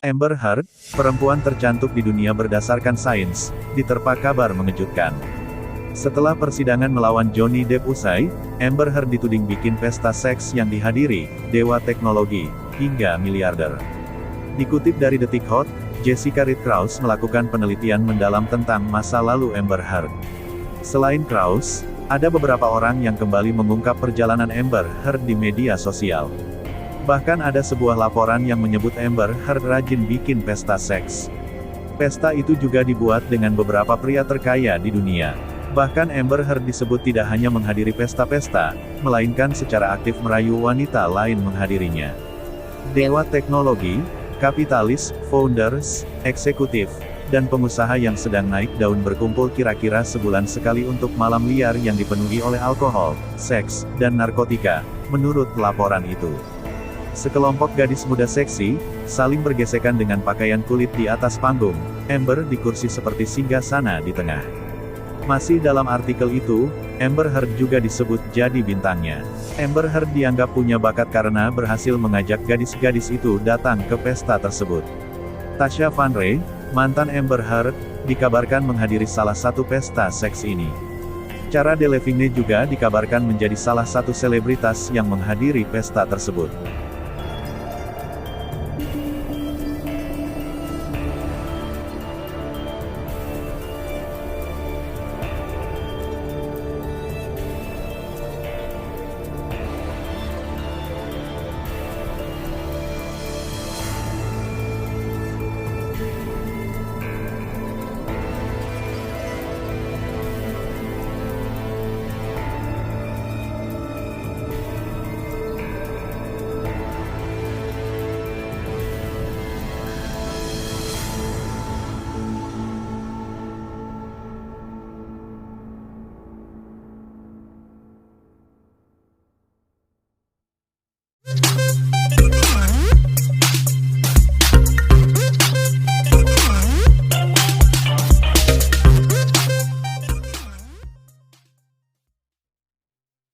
Amber Heard, perempuan tercantik di dunia berdasarkan sains, diterpa kabar mengejutkan. Setelah persidangan melawan Johnny Depp usai, Amber Heard dituding bikin pesta seks yang dihadiri dewa teknologi hingga miliarder. Dikutip dari Detik Hot, Jessica Reed Krause melakukan penelitian mendalam tentang masa lalu Amber Heard. Selain Krause, ada beberapa orang yang kembali mengungkap perjalanan Amber Heard di media sosial. Bahkan ada sebuah laporan yang menyebut Amber Heard rajin bikin pesta seks. Pesta itu juga dibuat dengan beberapa pria terkaya di dunia. Bahkan Amber Heard disebut tidak hanya menghadiri pesta-pesta, melainkan secara aktif merayu wanita lain menghadirinya. Dewa teknologi, kapitalis, founders, eksekutif, dan pengusaha yang sedang naik daun berkumpul kira-kira sebulan sekali untuk malam liar yang dipenuhi oleh alkohol, seks, dan narkotika, menurut laporan itu. Sekelompok gadis muda seksi, saling bergesekan dengan pakaian kulit di atas panggung, Amber di kursi seperti singgasana di tengah. Masih dalam artikel itu, Amber Heard juga disebut jadi bintangnya. Amber Heard dianggap punya bakat karena berhasil mengajak gadis-gadis itu datang ke pesta tersebut. Tasha Van Rey, mantan Amber Heard, dikabarkan menghadiri salah satu pesta seks ini. Cara Delevingne juga dikabarkan menjadi salah satu selebritas yang menghadiri pesta tersebut.